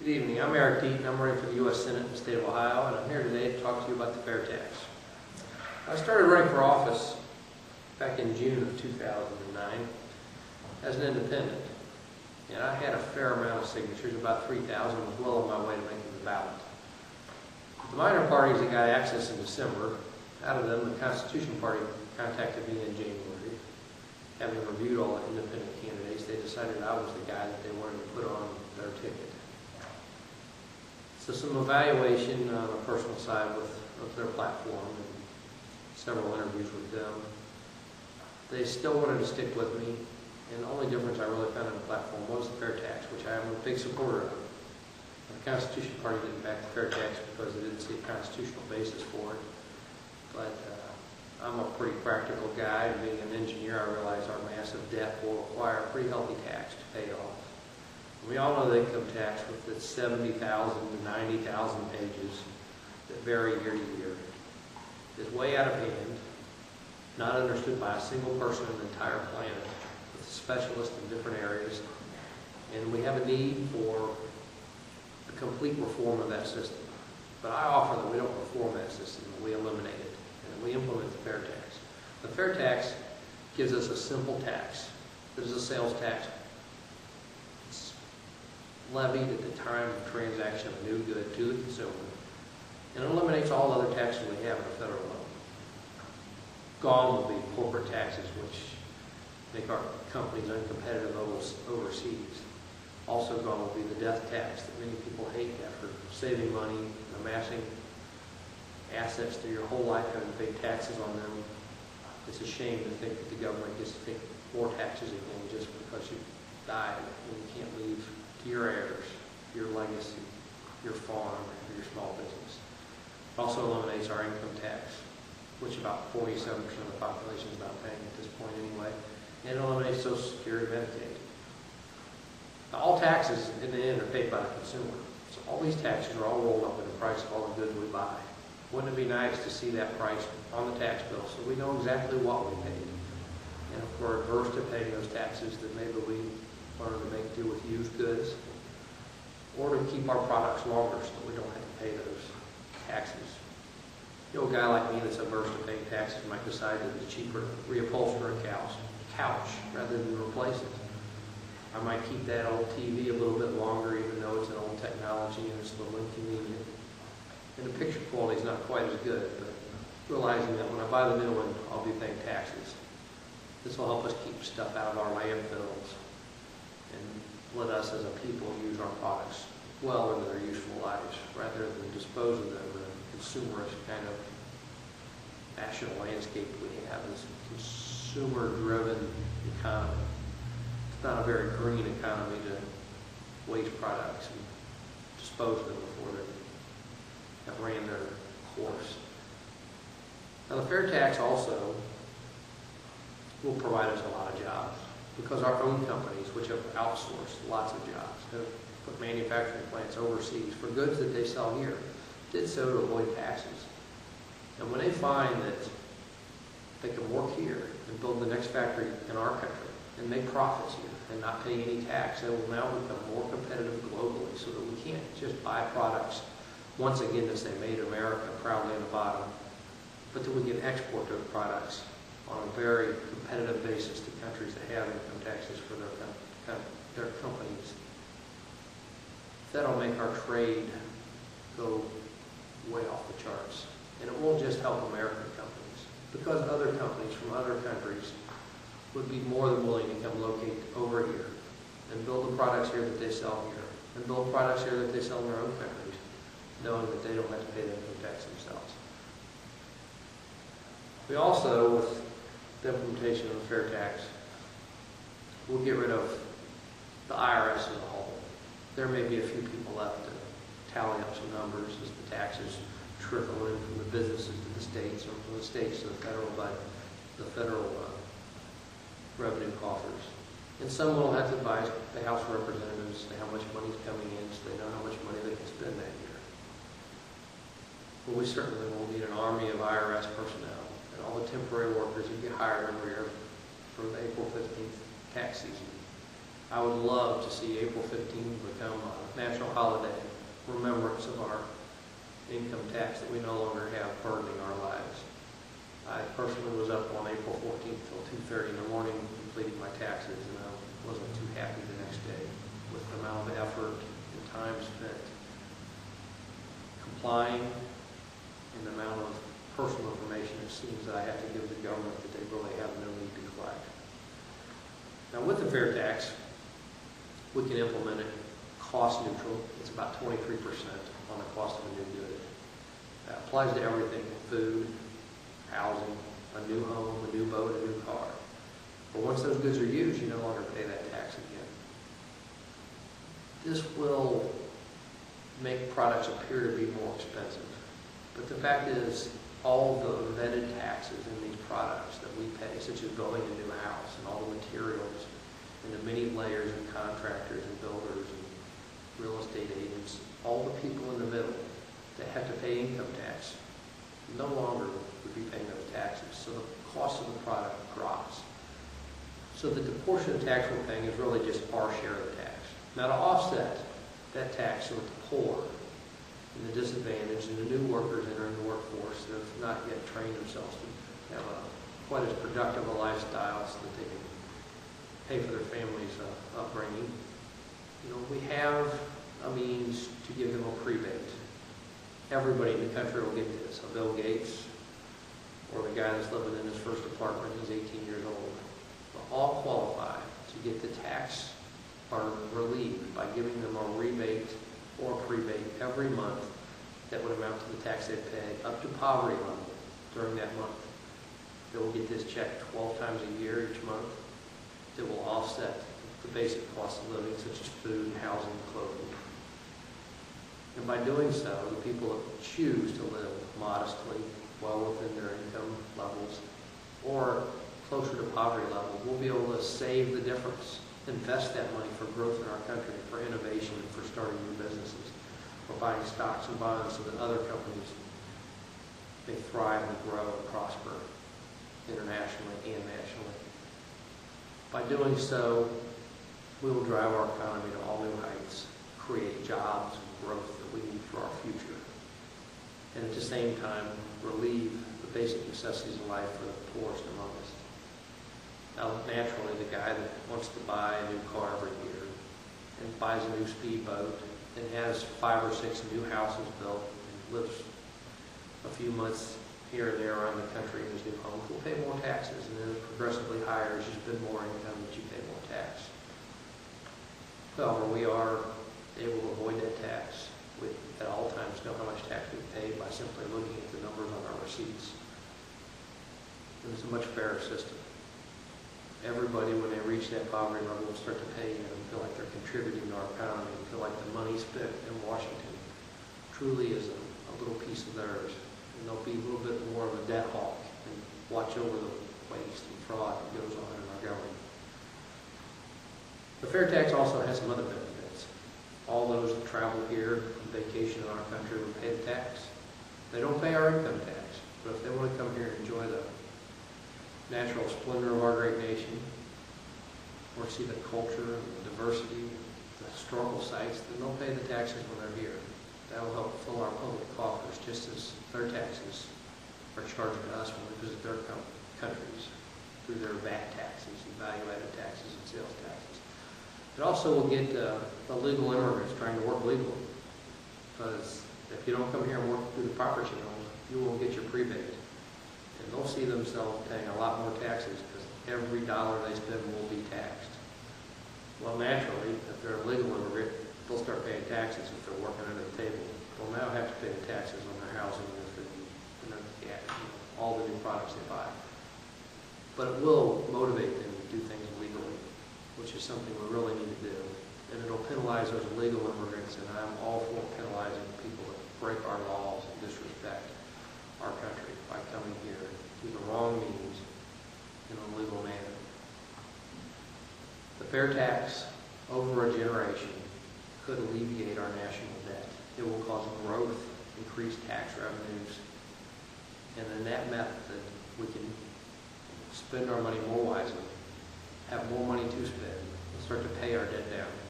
Good evening. I'm Eric Deaton. I'm running for the U.S. Senate in the state of Ohio, and I'm here today to talk to you about the FairTax. I started running for office back in June of 2009 as an independent, and I had a fair amount of signatures, about 3,000, was well on my way to making the ballot. The minor parties that got access in December, out of them, the Constitution Party contacted me in January. Having reviewed all the independent candidates, they decided I was the guy that they wanted to put on their ticket. So some evaluation on a personal side of their platform and several interviews with them. They still wanted to stick with me, and the only difference I really found in the platform was the FairTax, which I am a big supporter of. The Constitution Party didn't back the FairTax because they didn't see a constitutional basis for it. But I'm a pretty practical guy, and being an engineer, I realize our massive debt will require a pretty healthy tax to pay off. We all know the income tax with its 70,000 to 90,000 pages that vary year to year is way out of hand, not understood by a single person on the entire planet, with specialists in different areas, and we have a need for a complete reform of that system. But I offer that we don't reform that system, that we eliminate it, and that we implement the FairTax. The FairTax gives us a simple tax that is a sales tax levied at the time of transaction of a new good to the consumer, and it eliminates all other taxes we have at a federal level. Gone will be corporate taxes, which make our companies uncompetitive overseas. Also gone will be the death tax that many people hate after saving money and amassing assets through your whole life, having to pay taxes on them. It's a shame to think that the government gets to take more taxes again just because you died and you can't leave to your heirs, your legacy, your farm, or your small business. It also eliminates our income tax, which about 47% of the population is not paying at this point anyway, and it eliminates Social Security and Medicaid. Now, all taxes in the end are paid by the consumer, so all these taxes are all rolled up in the price of all the goods we buy. Wouldn't it be nice to see that price on the tax bill so we know exactly what we paid? And if we're adverse to paying those taxes, then maybe we learn to make do with used goods, or to keep our products longer so that we don't have to pay those taxes. You know, a guy like me that's averse to paying taxes might decide that it's cheaper to reupholster a couch rather than replace it. I might keep that old TV a little bit longer even though it's an old technology and it's a little inconvenient. And the picture quality is not quite as good, but realizing that when I buy the new one, I'll be paying taxes. This will help us keep stuff out of our landfills and let us as a people use our products well into their useful lives rather than dispose of them in a consumerist kind of national landscape we have, this consumer-driven economy. It's not a very green economy to waste products and dispose of them before they have ran their course. Now the FairTax also will provide us a lot of jobs, because our own companies, which have outsourced lots of jobs, have put manufacturing plants overseas for goods that they sell here, did so to avoid taxes. And when they find that they can work here and build the next factory in our country and make profits here and not pay any tax, they will now become more competitive globally, so that we can't just buy products, once again, to say made in America proudly on the bottom, but that we can export those products on a very competitive basis to countries that have income taxes for their companies. That'll make our trade go way off the charts. And it won't just help American companies, because other companies from other countries would be more than willing to come locate over here and build the products here that they sell here, and build products here that they sell in their own countries, knowing that they don't have to pay the income tax themselves. We also, with the implementation of the FairTax, will get rid of the IRS as a whole. There may be a few people left to tally up some numbers as the taxes trickle in from the businesses to the states, or from the states to the federal revenue coffers. And some will have to advise the House of Representatives to how much money is coming in, so they know how much money they can spend that year. But we certainly will need an army of IRS personnel and all the temporary workers who get hired every year for the April 15th tax season. I would love to see April 15th become a national holiday, remembrance of our income tax that we no longer have burdening our lives. I personally was up on April 14th till 2:30 in the morning completing my taxes, and I wasn't too happy the next day with the amount of effort and time spent complying and the amount of personal information it seems that I have to give the government that they really have no need to collect. Now with the fair tax, we can implement it cost neutral. It's about 23% on the cost of a new good. That applies to everything: food, housing, a new home, a new boat, a new car. But once those goods are used, you no longer pay that tax again. This will make products appear to be more expensive. But the fact is, all the vetted taxes in these products that we pay, such as building a new house and all the materials and the many layers of contractors and builders and real estate agents, all the people in the middle that have to pay income tax, no longer would be paying those taxes. So the cost of the product drops. So that the portion of tax we're paying is really just our share of the tax. Now to offset that tax, so that the poor and the disadvantaged and the new workers entering the workforce that have not yet trained themselves to have quite as productive a lifestyle so that they can pay for their families' upbringing, we have a means to give them a prebate. Everybody in the country will get this. A Bill Gates, or the guy that's living in his first apartment, he's 18 years old. Will all qualify to get the tax or relieved by giving them a rebate or a prebate every month that would amount to the tax they pay up to poverty level during that month. They will get this check 12 times a year each month that will offset the basic cost of living, such as food, housing, clothing. And by doing so, the people that choose to live modestly, well within their income levels, or closer to poverty level, will be able to save the difference, invest that money for growth in our country, for innovation, and for starting new businesses, for buying stocks and bonds so that other companies may thrive and grow and prosper internationally and nationally. By doing so, we will drive our economy to all new heights, create jobs and growth that we need for our future, and at the same time relieve the basic necessities of life for the poorest among us. Now, naturally, the guy that wants to buy a new car every year and buys a new speedboat and has 5 or 6 new houses built and lives a few months here and there around the country in his new home will pay more taxes, and then progressively higher as you spend more income that you pay more tax. However, we are able to avoid that tax. We at all times know how much tax we paid by simply looking at the numbers on our receipts. And it's a much fairer system. Everybody, when they reach that poverty level, will start to pay and feel like they're contributing to our economy, and feel like the money spent in Washington truly is a little piece of theirs. And they'll be a little bit more of a debt hawk and watch over the waste and fraud that goes on in our government. The fair tax also has some other benefits. All those that travel here on vacation in our country will pay the tax. They don't pay our income tax, but if they want to come here and enjoy the natural splendor of our great nation, or see the culture and the diversity, the historical sites, then they'll pay the taxes when they're here. That will help fill our public coffers, just as their taxes are charged to us when we visit their countries through their VAT taxes and value-added taxes and sales taxes. It also will get the legal immigrants trying to work legally, because if you don't come here and work through the proper channels, you won't get your prebate. And they'll see themselves paying a lot more taxes because every dollar they spend will be taxed. Well, naturally, if they're a legal immigrant, they'll start paying taxes if they're working under the table. They'll now have to pay the taxes on their housing and all the new products they buy. But it will motivate them to do things legally, which is something we really need to do. And it'll penalize those illegal immigrants, and I'm all for penalizing people that break our laws and disrespect our country by coming here through the wrong means in an illegal manner. The fair tax over a generation could alleviate our national debt. It will cause growth, increased tax revenues, and in that method we can spend our money more wisely, have more money to spend, and start to pay our debt down.